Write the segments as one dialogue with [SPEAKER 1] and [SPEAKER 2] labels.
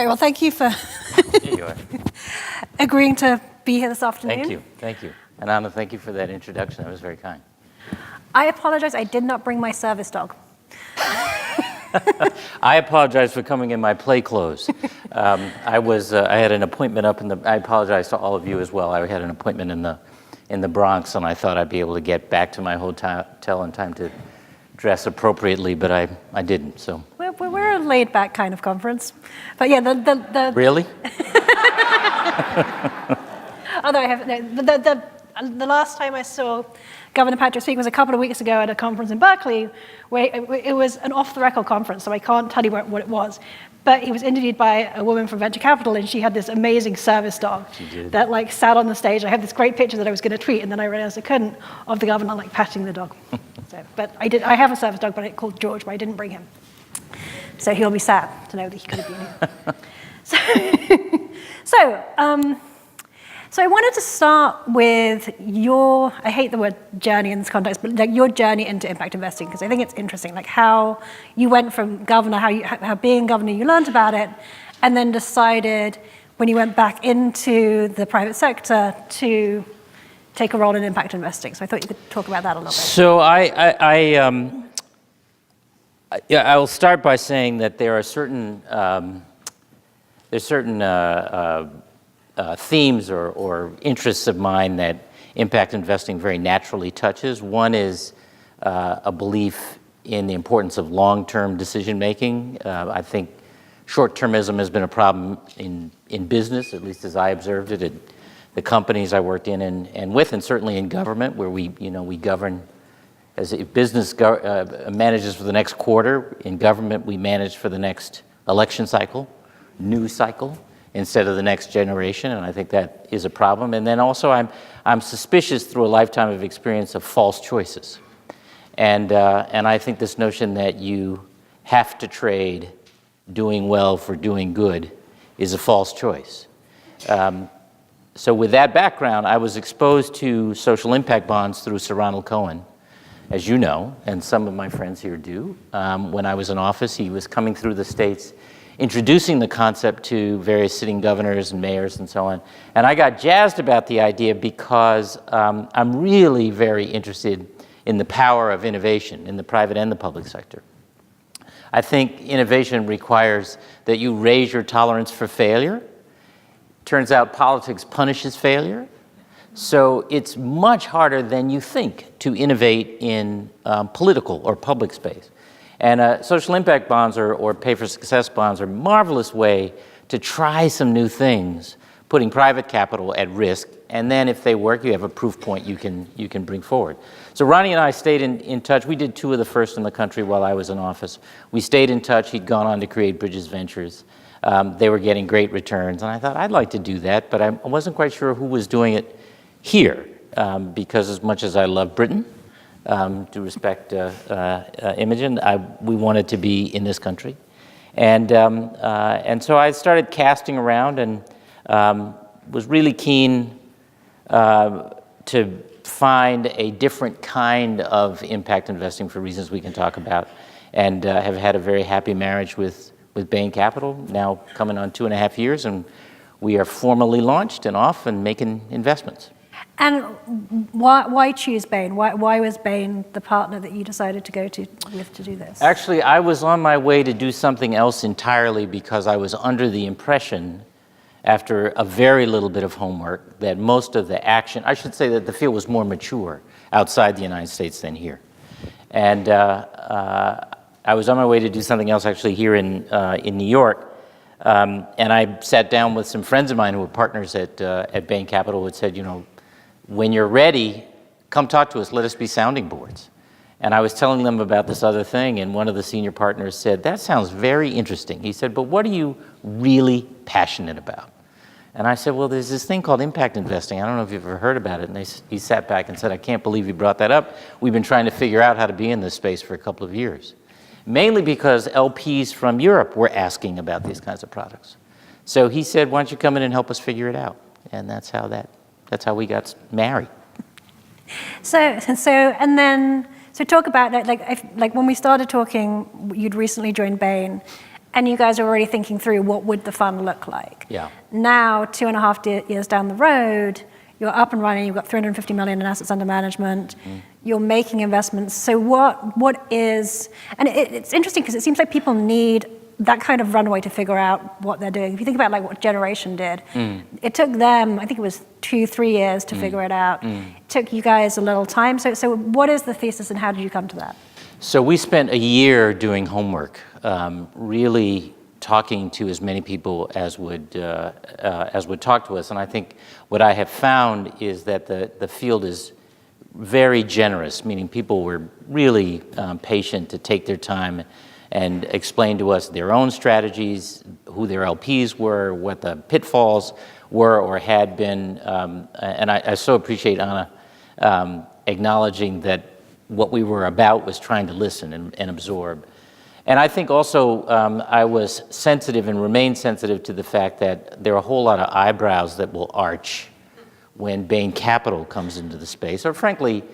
[SPEAKER 1] Great. Well, thank you for
[SPEAKER 2] Here you are.
[SPEAKER 1] agreeing to be here this afternoon.
[SPEAKER 2] Thank you. And Anna, thank you for that introduction. That was very kind.
[SPEAKER 1] I apologize, I did not bring my service dog.
[SPEAKER 2] I apologize for coming in my play clothes. I had an appointment up in the, I apologize to all of you as well. I had an appointment in the Bronx, and I thought I'd be able to get back to my hotel in time to dress appropriately, but I didn't, so.
[SPEAKER 1] We're a laid-back kind of conference. But yeah, the
[SPEAKER 2] Really?
[SPEAKER 1] although I have, the last time I saw Governor Patrick speak was a couple of weeks ago at a conference in Berkeley, where it was an off-the-record conference, so I can't tell you what it was. But he was interviewed by a woman from venture capital, and she had this amazing service dog that like sat on the stage. I had this great picture that I was going to tweet, and then I realized I couldn't, of the governor like patting the dog. But I have a service dog, but called George, but I didn't bring him. So he'll be sad to know that he could have been here. So I wanted to start with your, I hate the word journey in this context, but like your journey into impact investing, because I think it's interesting, like how you went from governor, how being governor you learned about it, and then decided when you went back into the private sector to take a role in impact investing. So I thought you could talk about that a little bit.
[SPEAKER 2] So I will start by saying that there are certain themes or interests of mine that impact investing very naturally touches. One is a belief in the importance of long-term decision-making. I think short-termism has been a problem in business, at least as I observed it at the companies I worked in and with, and certainly in government, where we govern. As if business manages for the next quarter, in government we manage for the next election cycle, news cycle, instead of the next generation, and I think that is a problem. And then also I'm suspicious through a lifetime of experience of false choices. And I think this notion that you have to trade doing well for doing good is a false choice. So with that background, I was exposed to social impact bonds through Sir Ronald Cohen, as you know, and some of my friends here do. When I was in office, he was coming through the states introducing the concept to various sitting governors and mayors and so on. And I got jazzed about the idea because I'm really very interested in the power of innovation in the private and the public sector. I think innovation requires that you raise your tolerance for failure. Turns out politics punishes failure. So it's much harder than you think to innovate in political or public space. And social impact bonds or pay-for-success bonds are a marvelous way to try some new things, putting private capital at risk, and then if they work, you have a proof point you can bring forward. So Ronnie and I stayed in touch. We did two of the first in the country while I was in office. We stayed in touch. He'd gone on to create Bridges Ventures. They were getting great returns, and I thought, I'd like to do that, but I wasn't quite sure who was doing it here, because as much as I love Britain, to respect Imogen, we wanted to be in this country. And so I started casting around and was really keen to find a different kind of impact investing for reasons we can talk about, and have had a very happy marriage with Bain Capital, now coming on 2.5 years, and we are formally launched and off and making investments.
[SPEAKER 1] And why choose Bain? Why was Bain the partner that you decided to go with to do this?
[SPEAKER 2] Actually, I was on my way to do something else entirely because I was under the impression, after a very little bit of homework, that most of the action, I should say that the field was more mature outside the United States than here. And I was on my way to do something else actually here in New York. And I sat down with some friends of mine who were partners at Bain Capital who had said, you know, when you're ready, come talk to us, let us be sounding boards. And I was telling them about this other thing, and one of the senior partners said, that sounds very interesting. He said, but what are you really passionate about? And I said, well, there's this thing called impact investing. I don't know if you've ever heard about it. And he sat back and said, I can't believe you brought that up. We've been trying to figure out how to be in this space for a couple of years. Mainly because LPs from Europe were asking about these kinds of products. So he said, why don't you come in and help us figure it out? And that's how we got married.
[SPEAKER 1] So talk about that. Like when we started talking, you'd recently joined Bain, and you guys are already thinking through what would the fund look like.
[SPEAKER 2] Yeah.
[SPEAKER 1] Now, 2.5 years down the road, you're up and running, you've got 350 million in assets under management, you're making investments. So what is, and it's interesting because it seems like people need that kind of runway to figure out what they're doing. If you think about like what Generation did, it took them, I think it was 2-3 years to figure it out. It took you guys a little time. So what is the thesis and how did you come to that?
[SPEAKER 2] So we spent a year doing homework, really talking to as many people as would talk to us. And I think what I have found is that the field is very generous, meaning people were really patient to take their time and explain to us their own strategies, who their LPs were, what the pitfalls were or had been. And I so appreciate Anna acknowledging that what we were about was trying to listen and absorb. And I think also I was sensitive and remain sensitive to the fact that there are a whole lot of eyebrows that will arch when Bain Capital comes into the space, or frankly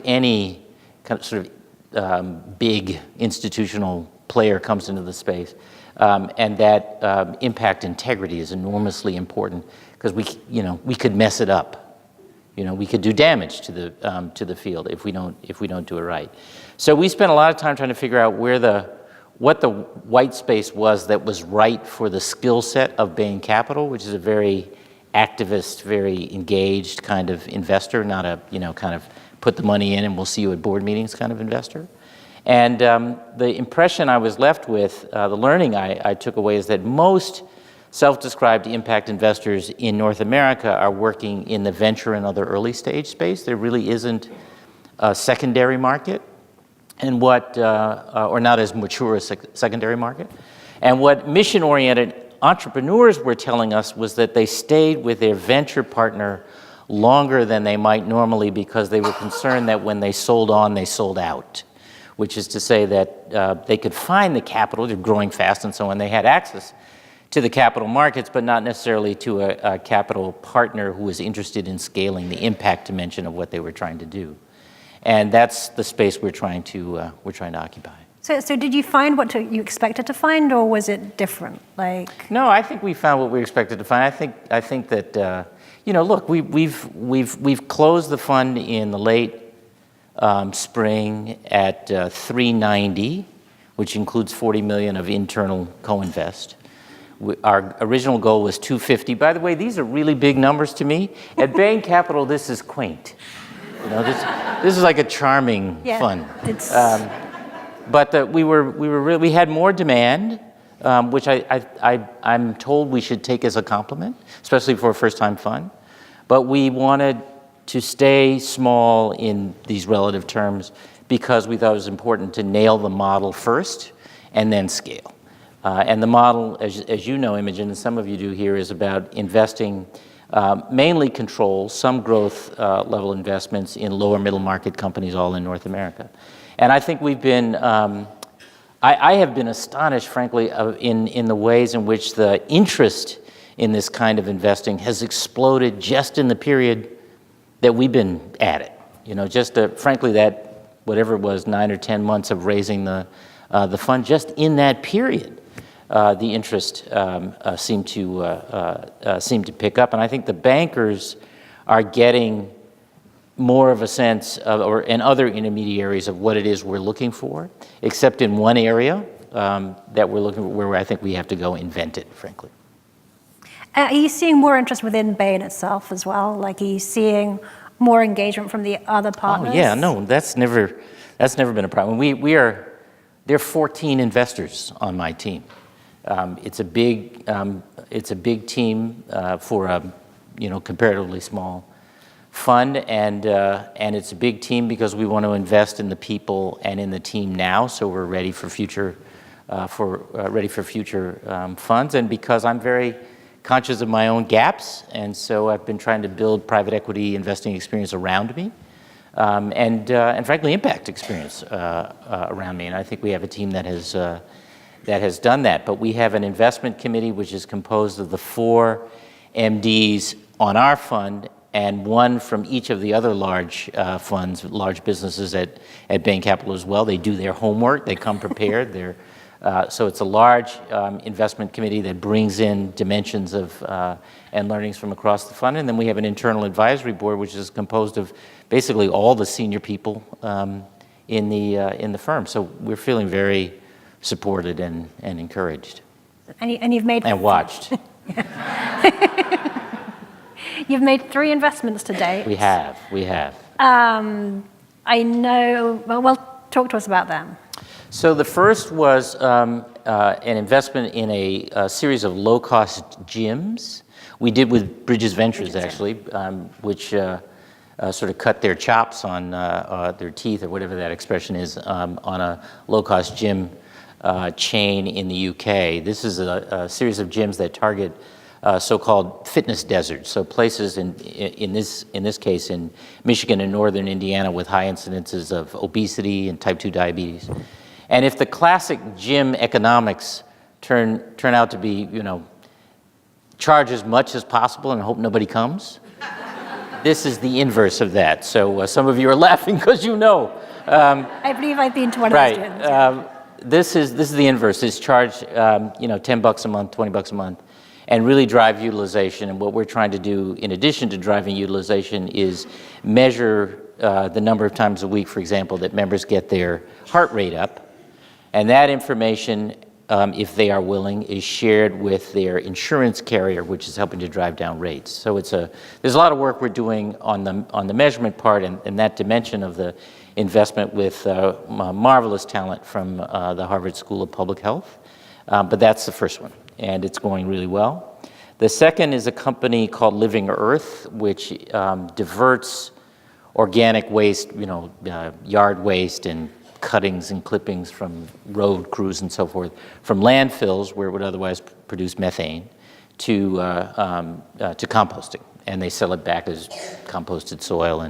[SPEAKER 2] any kind of sort of big institutional player comes into the space, and that impact integrity is enormously important because we could mess it up. We could do damage to the field if we don't do it right. So we spent a lot of time trying to figure out what the white space was that was right for the skill set of Bain Capital, which is a very activist, very engaged kind of investor, not a kind of put the money in and we'll see you at board meetings kind of investor. And the impression I was left with, the learning I took away is that most self-described impact investors in North America are working in the venture and other early stage space. There really isn't a secondary market, and or not as mature a secondary market. And what mission-oriented entrepreneurs were telling us was that they stayed with their venture partner longer than they might normally because they were concerned that when they sold on, they sold out, which is to say that they could find the capital, they're growing fast and so on, they had access to the capital markets, but not necessarily to a capital partner who was interested in scaling the impact dimension of what they were trying to do. And that's the space we're trying to occupy.
[SPEAKER 1] So did you find what you expected to find, or was it different?
[SPEAKER 2] No, I think we found what we expected to find. I think that look, we've closed the fund in the late spring at 390, which includes 40 million of internal co-invest. Our original goal was 250. By the way, these are really big numbers to me. At Bain Capital, this is quaint. This is like a charming fund. But we had more demand, which I'm told we should take as a compliment, especially for a first-time fund. But we wanted to stay small in these relative terms because we thought it was important to nail the model first and then scale. And the model, as you know, Imogen, and some of you do here, is about investing mainly controls, some growth level investments in lower middle market companies all in North America. And I think we've been, I have been astonished, frankly, in the ways in which the interest in this kind of investing has exploded just in the period that we've been at it. Frankly, that whatever it was, 9 or 10 months of raising the fund, just in that period, the interest seemed to pick up. And I think the bankers are getting more of a sense of, and other intermediaries of what it is we're looking for, except in one area that we're looking for, where I think we have to go invent it, frankly.
[SPEAKER 1] Are you seeing more interest within Bain itself as well? Are you seeing more engagement from the other partners?
[SPEAKER 2] Oh yeah, no, that's never been a problem. There are 14 investors on my team. It's a big team for a comparatively small fund, and it's a big team because we want to invest in the people and in the team now, so we're ready for future funds, and because I'm very conscious of my own gaps, and so I've been trying to build private equity investing experience around me, and frankly impact experience around me, and I think we have a team that has done that. But we have an investment committee which is composed of the 4 MDs on our fund and one from each of the other large funds, large businesses at Bain Capital as well. They do their homework, they come prepared, they're So it's a large investment committee that brings in dimensions of and learnings from across the fund. And then we have an internal advisory board, which is composed of basically all the senior people in the firm. So we're feeling very supported and encouraged.
[SPEAKER 1] And you've made...
[SPEAKER 2] And watched.
[SPEAKER 1] You've made 3 investments to date.
[SPEAKER 2] We have.
[SPEAKER 1] I know, well, talk to us about them.
[SPEAKER 2] So the first was an investment in a series of low-cost gyms. We did with Bridges Ventures, actually, which sort of cut their chops on their teeth, or whatever that expression is, on a low-cost gym chain in the UK. This is a series of gyms that target so-called fitness deserts, so places in this case in Michigan and northern Indiana with high incidences of obesity and type 2 diabetes. And if the classic gym economics turn out to be, charge as much as possible and hope nobody comes, this is the inverse of that. So some of you are laughing because you know.
[SPEAKER 1] I believe I've been to one of those gyms.
[SPEAKER 2] Right. This is the inverse. It's charge $10 a month, $20 a month, and really drive utilization. And what we're trying to do, in addition to driving utilization, is measure the number of times a week, for example, that members get their heart rate up. And that information, if they are willing, is shared with their insurance carrier, which is helping to drive down rates. So there's a lot of work we're doing on the measurement part and that dimension of the investment with marvelous talent from the Harvard School of Public Health. But that's the first one, and it's going really well. The second is a company called Living Earth, which diverts organic waste, yard waste and cuttings and clippings from road crews and so forth, from landfills where it would otherwise produce methane to composting, and they sell it back as composted soil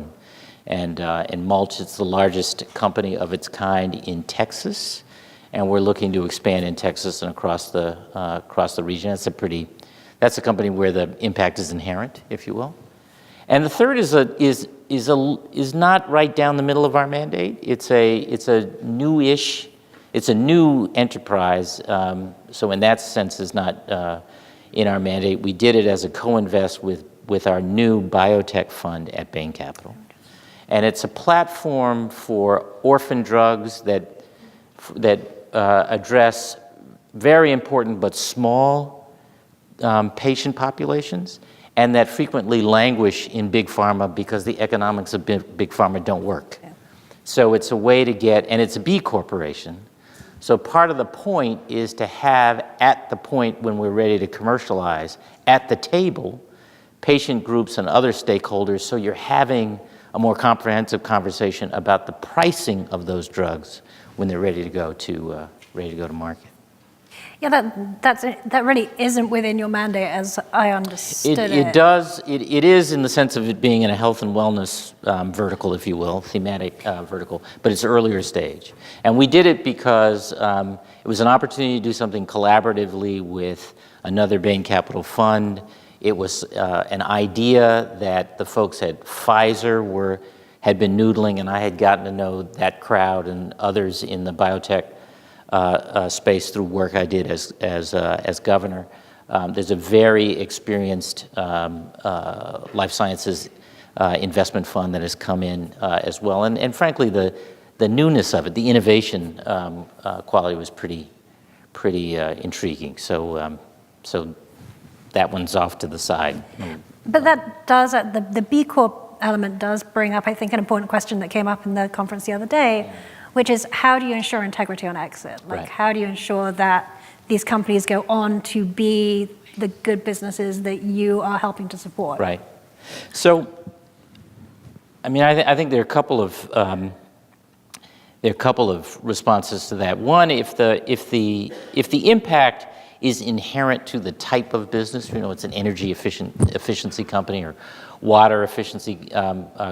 [SPEAKER 2] and mulch. It's the largest company of its kind in Texas, and we're looking to expand in Texas and across the region. That's a company where the impact is inherent, if you will. And the third is not right down the middle of our mandate. It's a new enterprise. So in that sense, is not in our mandate. We did it as a co-invest with our new biotech fund at Bain Capital, and it's a platform for orphan drugs that address very important but small patient populations, and that frequently languish in big pharma because the economics of big pharma don't work. Yeah. So it's a way to get, and it's a B corporation. So part of the point is to have, at the point when we're ready to commercialize, at the table, patient groups and other stakeholders, so you're having a more comprehensive conversation about the pricing of those drugs when they're ready to go to market.
[SPEAKER 1] Yeah, that really isn't within your mandate, as I understood it.
[SPEAKER 2] It is in the sense of it being in a health and wellness vertical, if you will, thematic vertical, but it's earlier stage. And we did it because it was an opportunity to do something collaboratively with another Bain Capital fund. It was an idea that the folks at Pfizer had been noodling, and I had gotten to know that crowd and others in the biotech space through work I did as governor. There's a very experienced life sciences investment fund that has come in as well, and frankly the newness of it, the innovation quality was pretty intriguing. So that one's off to the side.
[SPEAKER 1] But that does the B Corp element does bring up, I think, an important question that came up in the conference the other day, which is how do you ensure integrity on exit?
[SPEAKER 2] Right.
[SPEAKER 1] How do you ensure that these companies go on to be the good businesses that you are helping to support?
[SPEAKER 2] Right. So, I mean, I think there are a couple of responses to that. One, if the impact is inherent to the type of business, it's an energy efficiency company or water efficiency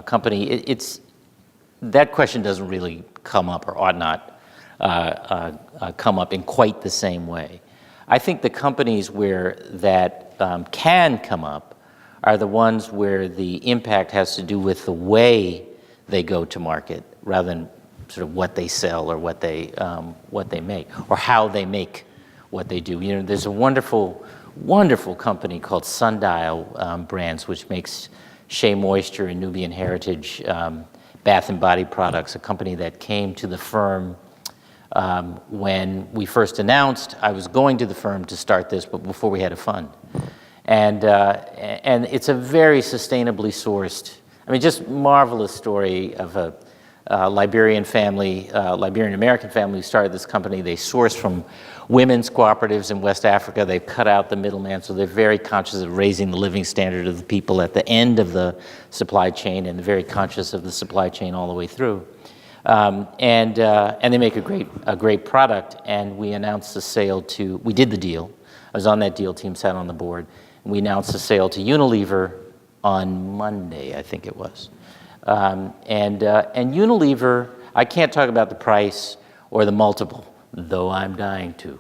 [SPEAKER 2] company, that question doesn't really come up or ought not come up in quite the same way. I think the companies where that can come up are the ones where the impact has to do with the way they go to market rather than sort of what they sell or what they make or how they make what they do. You know, there's a wonderful company called Sundial Brands, which makes Shea Moisture and Nubian Heritage bath and body products, a company that came to the firm when we first announced. I was going to the firm to start this, but before we had a fund. And it's a very sustainably sourced, I mean, just marvelous story of a Liberian family, Liberian-American family who started this company. They source from women's cooperatives in West Africa. They've cut out the middleman, so they're very conscious of raising the living standard of the people at the end of the supply chain, and very conscious of the supply chain all the way through. And they make a great product. And we announced the sale to, we did the deal. I was on that deal team, sat on the board. And we announced the sale to Unilever on Monday, I think it was. And Unilever, I can't talk about the price or the multiple, though I'm dying to.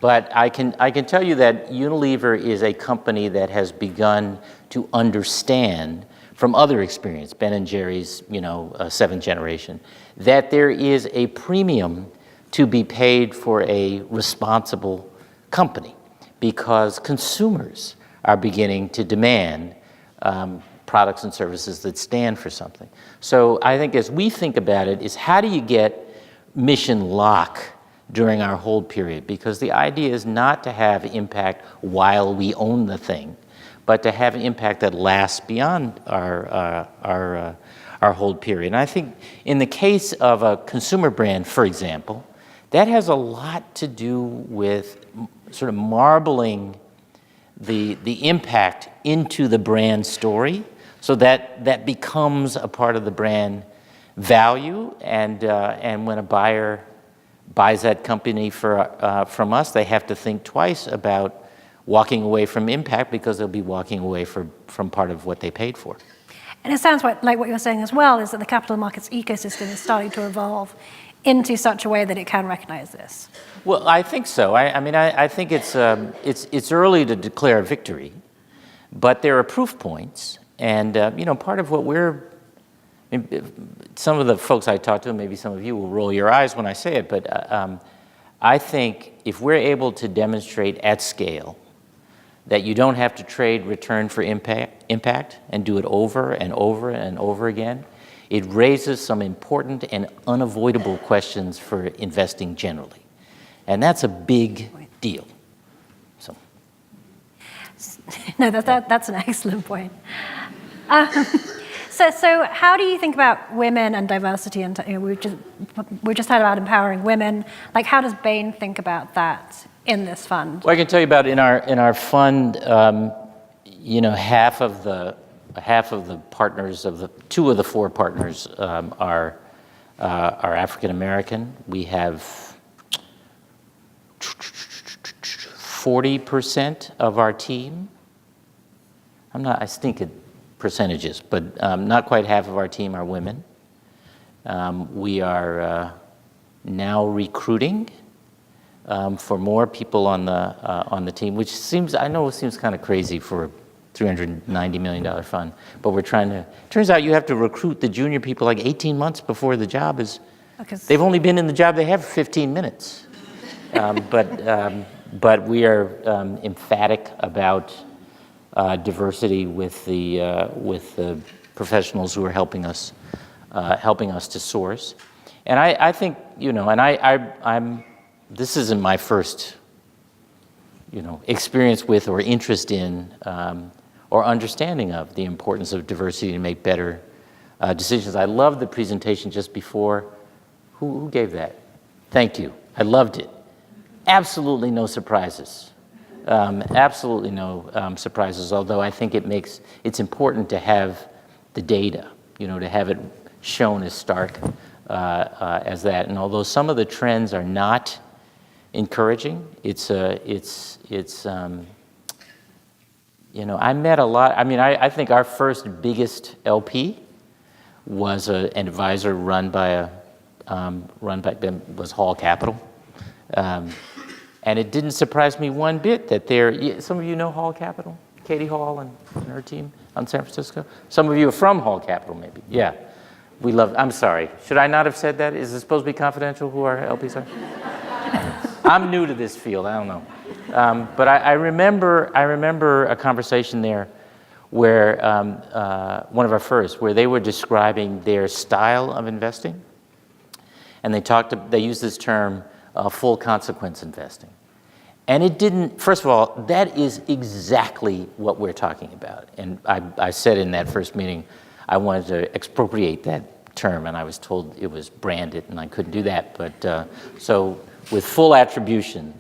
[SPEAKER 2] But I can tell you that Unilever is a company that has begun to understand from other experience, Ben & Jerry's, seventh generation, that there is a premium to be paid for a responsible company, because consumers are beginning to demand products and services that stand for something. So I think as we think about it is, how do you get mission lock during our hold period? Because the idea is not to have impact while we own the thing, but to have an impact that lasts beyond our hold period. And I think in the case of a consumer brand, for example, that has a lot to do with sort of marbling the impact into the brand story, so that becomes a part of the brand value. And when a buyer buys that company from us, they have to think twice about walking away from impact, because they'll be walking away from part of what they paid for.
[SPEAKER 1] And it sounds like what you're saying as well is that the capital markets ecosystem is starting to evolve into such a way that it can recognize this. Well,
[SPEAKER 2] I think so. I think it's early to declare a victory, but there are proof points. And part of what some of the folks I talk to, maybe some of you will roll your eyes when I say it, but I think if we're able to demonstrate at scale that you don't have to trade return for impact and do it over and over and over again, it raises some important and unavoidable questions for investing generally. And that's a big deal. So.
[SPEAKER 1] No, that's an excellent point. So how do you think about women and diversity? And we just heard about empowering women. Like, how does Bain think about that in this fund?
[SPEAKER 2] Well, I can tell you about in our fund. Half of the partners two of the four partners are African American. We have 40% of our team. I think it percentages, but not quite half of our team are women. We are now recruiting for more people on the team, which seems kind of crazy for a $390 million fund, but we're trying to. Turns out you have to recruit the junior people like 18 months before the job is. They've only been in the job they have for 15 minutes, but we are emphatic about diversity with the professionals who are helping us to source. And I think I'm. This isn't my first experience with or interest in or understanding of the importance of diversity to make better decisions. I loved the presentation just before. Who gave that? Thank you. I loved it. Absolutely no surprises. Absolutely no surprises, although I think it's important to have the data, to have it shown as stark as that. And although some of the trends are not encouraging, I met a lot. I think our first biggest LP was an advisor run by Hall Capital. And it didn't surprise me one bit that some of you know Hall Capital, Katie Hall and her team on San Francisco. Some of you are from Hall Capital, maybe, yeah. We love, I'm sorry. Should I not have said that? Is it supposed to be confidential who our LPs are? I'm new to this field, I don't know. But I remember a conversation there where, one of our first, where they were describing their style of investing. And they used this term, full consequence investing. And it didn't, first of all, that is exactly what we're talking about. And I said in that first meeting, I wanted to expropriate that term, and I was told it was branded, and I couldn't do that. But so with full attribution,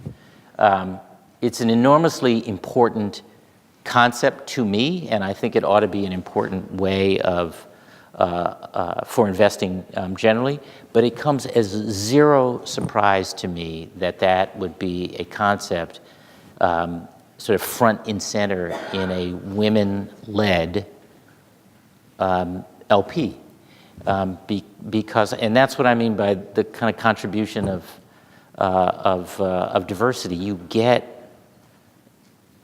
[SPEAKER 2] it's an enormously important concept to me, and I think it ought to be an important way of for investing generally, but it comes as zero surprise to me that that would be a concept sort of front and center in a women-led LP. Because, and that's what I mean by the kind of contribution of diversity. You get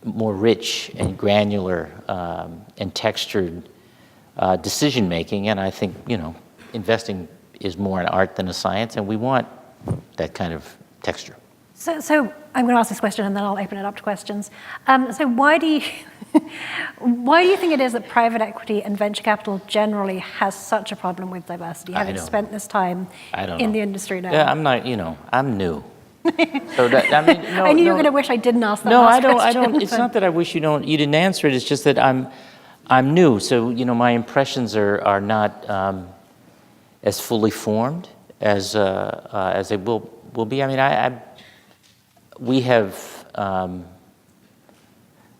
[SPEAKER 2] more rich and granular and textured decision making, and I think, you know, investing is more an art than a science, and we want that kind of texture.
[SPEAKER 1] So I'm going to ask this question, and then I'll open it up to questions. So why do you think it is that private equity and venture capital generally has such a problem with diversity, having spent this time in the industry now?
[SPEAKER 2] Yeah, I'm not, you know, I'm new. So that, I mean, no,
[SPEAKER 1] I knew you were going to wish I didn't ask that.
[SPEAKER 2] No,
[SPEAKER 1] last
[SPEAKER 2] I
[SPEAKER 1] question,
[SPEAKER 2] don't. It's not that I wish you didn't answer it. It's just that I'm new, so you know my impressions are not as fully formed as they will be. I mean, we have,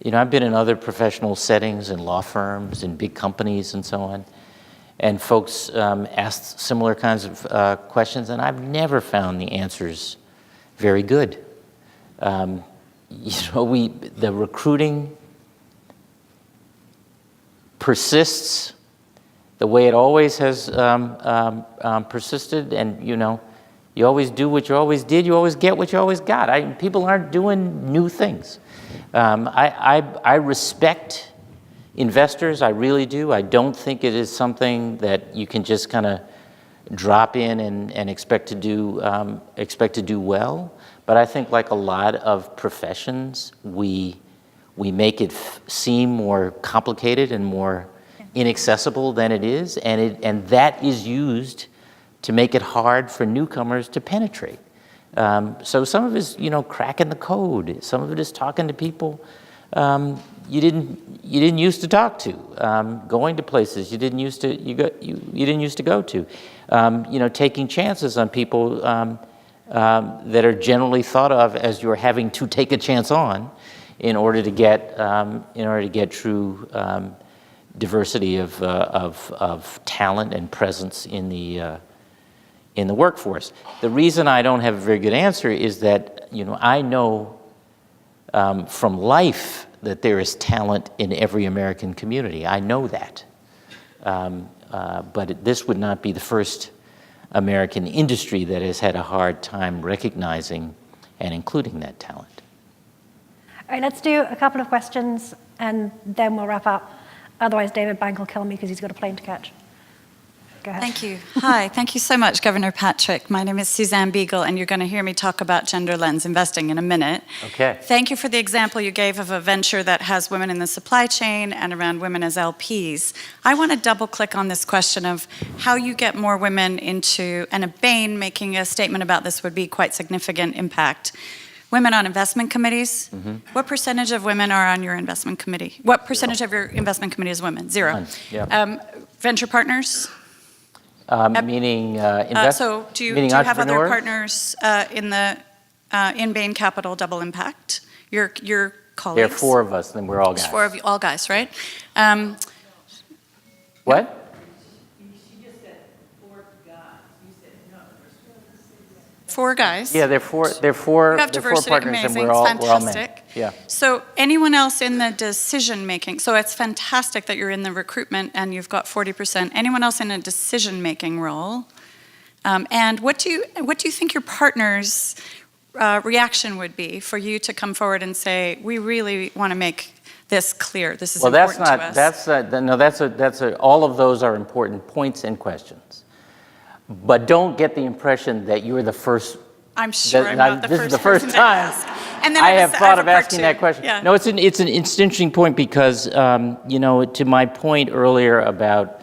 [SPEAKER 2] you know, I've been in other professional settings, in law firms, in big companies, and so on, and folks asked similar kinds of questions, and I've never found the answers very good. You know, the recruiting persists the way it always has persisted, and you know, you always do what you always did, you always get what you always got. People aren't doing new things. I respect investors, I really do. I don't think it is something that you can just kind of drop in and expect to do well. But I think, like a lot of professions, we make it seem more complicated and more inaccessible than it is, and that is used to make it hard for newcomers to penetrate. So some of it is, you know, cracking the code. Some of it is talking to people you didn't used to talk to, going to places you didn't used to go to, you know, taking chances on people that are generally thought of as you're having to take a chance on in order to get true diversity of talent and presence in the workforce. The reason I don't have a very good answer is that, you know, I know from life that there is talent in every American community. I know that. But this would not be the first American industry that has had a hard time recognizing and including that talent.
[SPEAKER 1] All right, let's do a couple of questions, and then we'll wrap up. Otherwise, David Bank will kill me because he's got a plane to catch. Go ahead.
[SPEAKER 3] Thank you. Hi, thank you so much, Governor Patrick. My name is Suzanne Beagle, and you're going to hear me talk about gender lens investing in a minute.
[SPEAKER 2] Okay.
[SPEAKER 3] Thank you for the example you gave of a venture that has women in the supply chain and around women as LPs. I want to double click on this question of how you get more women into, and a Bain making a statement about this would be quite significant impact. Women on investment committees. Mm-hmm. What percentage of women are on your investment committee? What percentage of your investment committee is women? Zero.
[SPEAKER 2] None. Yeah.
[SPEAKER 3] Venture partners?
[SPEAKER 2] Meaning
[SPEAKER 3] so do you have other partners in Bain Capital Double Impact? Your colleagues?
[SPEAKER 2] There are four of us, then we're all guys.
[SPEAKER 3] There's four of you, all guys, right?
[SPEAKER 2] What?
[SPEAKER 4] She just said four guys. You said no.
[SPEAKER 3] Four guys.
[SPEAKER 2] Yeah, they're four. They're four.
[SPEAKER 3] You have
[SPEAKER 2] they're
[SPEAKER 3] diversity,
[SPEAKER 2] four partners,
[SPEAKER 3] amazing.
[SPEAKER 2] and we're all
[SPEAKER 3] Fantastic.
[SPEAKER 2] men. Yeah.
[SPEAKER 3] So anyone else in the decision making? So it's fantastic that you're in the recruitment and you've got 40%. Anyone else in a decision making role? And what do you think your partner's reaction would be for you to come forward and say, we really want to make this clear. This is important to us.
[SPEAKER 2] All of those are important points and questions. But don't get the impression that you're the first.
[SPEAKER 3] I'm sure
[SPEAKER 2] that-
[SPEAKER 3] I'm not the
[SPEAKER 2] this
[SPEAKER 3] first
[SPEAKER 2] is the first
[SPEAKER 3] person to
[SPEAKER 2] time
[SPEAKER 3] ask. And then
[SPEAKER 2] I have thought
[SPEAKER 3] a
[SPEAKER 2] of
[SPEAKER 3] part
[SPEAKER 2] asking
[SPEAKER 3] two.
[SPEAKER 2] that question.
[SPEAKER 3] Yeah.
[SPEAKER 2] No, it's an interesting point because, to my point earlier about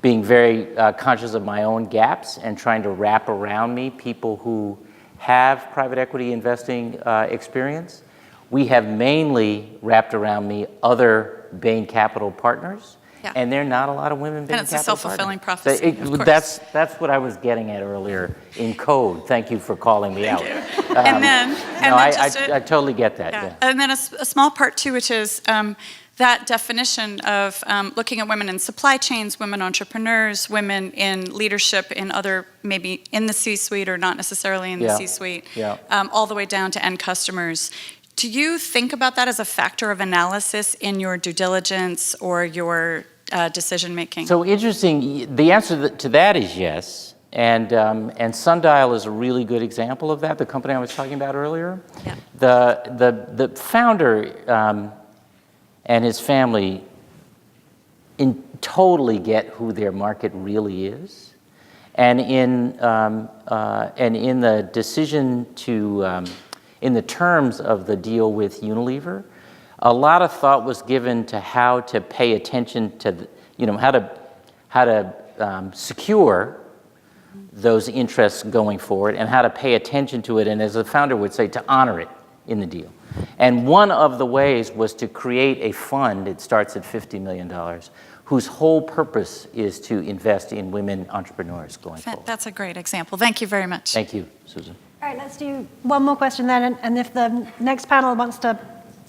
[SPEAKER 2] being very conscious of my own gaps and trying to wrap around me people who have private equity investing experience, we have mainly wrapped around me other Bain Capital partners.
[SPEAKER 3] Yeah.
[SPEAKER 2] And there are not a lot of women Bain
[SPEAKER 3] And it's a
[SPEAKER 2] Capital
[SPEAKER 3] self-fulfilling
[SPEAKER 2] partners.
[SPEAKER 3] prophecy, of course.
[SPEAKER 2] That's what I was getting at earlier in code. Thank you for calling me out.
[SPEAKER 3] And then
[SPEAKER 2] I totally get that.
[SPEAKER 3] yeah.
[SPEAKER 2] Yeah.
[SPEAKER 3] And then a small part two, which is that definition of looking at women in supply chains, women entrepreneurs, women in leadership in other, maybe in the C-suite or not necessarily in the
[SPEAKER 2] Yeah.
[SPEAKER 3] C-suite,
[SPEAKER 2] Yeah.
[SPEAKER 3] all the way down to end customers. Do you think about that as a factor of analysis in your due diligence or your decision making?
[SPEAKER 2] So interesting. The answer to that is yes. And Sundial is a really good example of that. The company I was talking about earlier.
[SPEAKER 3] Yeah.
[SPEAKER 2] The founder and his family totally get who their market really is, and in the decision to in the terms of the deal with Unilever, a lot of thought was given to how to pay attention to how to secure those interests going forward and how to pay attention to it, and as the founder would say, to honor it in the deal. And one of the ways was to create a fund, it starts at $50 million, whose whole purpose is to invest in women entrepreneurs going forward.
[SPEAKER 3] That's a great example. Thank you very much.
[SPEAKER 2] Thank you, Susan.
[SPEAKER 1] All right, let's do one more question then, and if the next panel wants to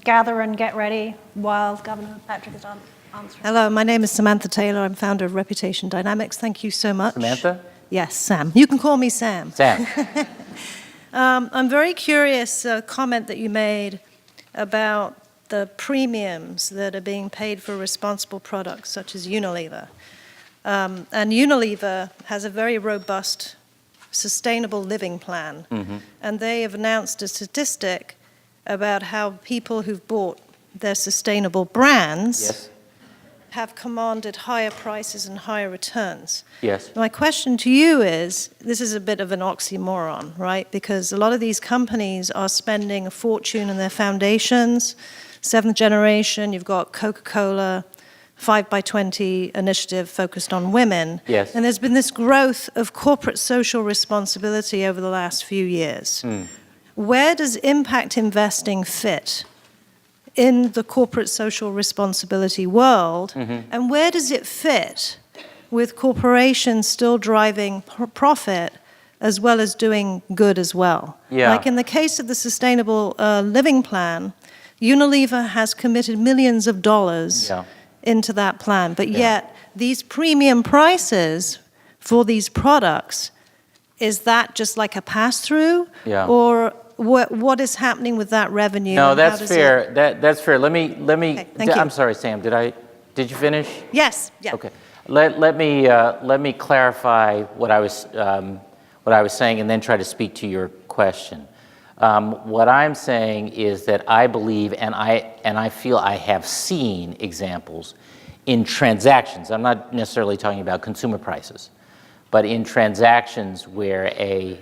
[SPEAKER 1] gather and get ready while Governor Patrick is answering.
[SPEAKER 5] Hello, my name is Samantha Taylor. I'm founder of Reputation Dynamics. Thank you so much.
[SPEAKER 2] Samantha?
[SPEAKER 5] Yes, Sam. You can call me Sam.
[SPEAKER 2] Sam.
[SPEAKER 5] I'm very curious, a comment that you made about the premiums that are being paid for responsible products, such as Unilever. And Unilever has a very robust sustainable living plan.
[SPEAKER 2] Mm-hmm.
[SPEAKER 5] And they have announced a statistic about how people who've bought their sustainable brands
[SPEAKER 2] Yes.
[SPEAKER 5] have commanded higher prices and higher returns.
[SPEAKER 2] Yes.
[SPEAKER 5] My question to you is, this is a bit of an oxymoron, right? Because a lot of these companies are spending a fortune in their foundations. Seventh generation, you've got Coca-Cola, 5x20 initiative focused on women.
[SPEAKER 2] Yes.
[SPEAKER 5] And there's been this growth of corporate social responsibility over the last few years. Where does impact investing fit in the corporate social responsibility world? And where does it fit with corporations still driving profit as well as doing good as well?
[SPEAKER 2] Yeah.
[SPEAKER 5] Like in the case of the Sustainable Living Plan, Unilever has committed millions of dollars into that plan, but yet these premium prices for these products, is that just like a pass-through?
[SPEAKER 2] Yeah.
[SPEAKER 5] Or what is happening with that revenue?
[SPEAKER 2] No,
[SPEAKER 5] and how
[SPEAKER 2] that's
[SPEAKER 5] does
[SPEAKER 2] fair. That's fair. Let me.
[SPEAKER 5] Okay, thank you.
[SPEAKER 2] I'm sorry, Sam. Did you finish?
[SPEAKER 5] Yes. Yeah.
[SPEAKER 2] Okay. Let me clarify what I was saying, and then try to speak to your question. What I'm saying is that I believe, and I feel I have seen examples in transactions. I'm not necessarily talking about consumer prices, but in transactions where a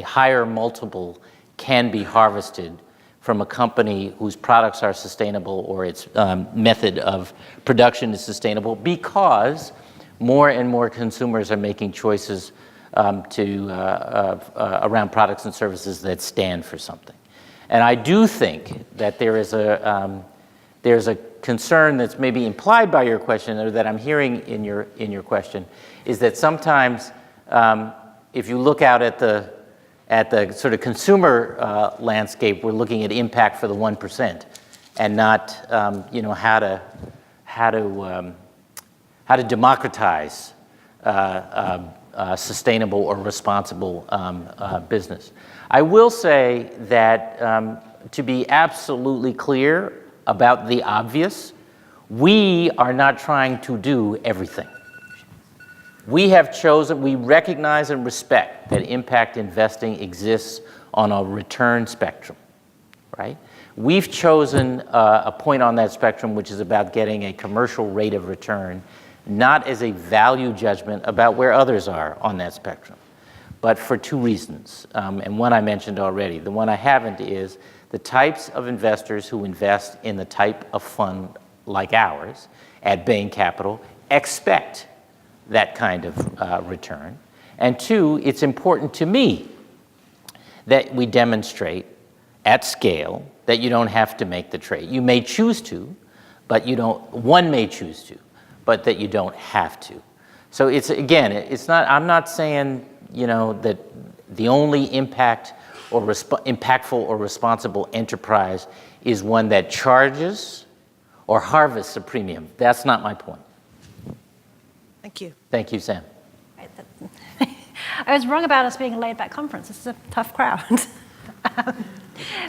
[SPEAKER 2] higher multiple can be harvested from a company whose products are sustainable or its method of production is sustainable, because more and more consumers are making choices around products and services that stand for something. And I do think that there's a concern that's maybe implied by your question, or that I'm hearing in your question, is that sometimes if you look out at the sort of consumer landscape, we're looking at impact for the 1%, and not how to democratize sustainable or responsible business. I will say that to be absolutely clear about the obvious, we are not trying to do everything. We have chosen, we recognize and respect that impact investing exists on a return spectrum, right? We've chosen a point on that spectrum which is about getting a commercial rate of return not as a value judgment about where others are on that spectrum, but for two reasons. And one I mentioned already. The one I haven't is the types of investors who invest in the type of fund like ours at Bain Capital expect that kind of return. And two, it's important to me that we demonstrate at scale that you don't have to make the trade. You may choose to, but you don't, one may choose to, but that you don't have to. So it's, again, it's not, I'm not saying, you know, that the only impact or impactful or responsible enterprise is one that charges or harvests a premium. That's not my point.
[SPEAKER 5] Thank you.
[SPEAKER 2] Thank you, Sam.
[SPEAKER 1] I was wrong about us being a laid-back conference. This is a tough crowd.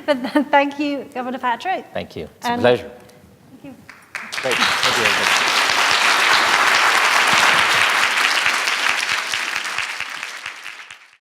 [SPEAKER 1] But thank you, Governor Patrick.
[SPEAKER 2] Thank you. It's a pleasure.
[SPEAKER 1] Thank you.
[SPEAKER 2] Great. Thank you, everybody.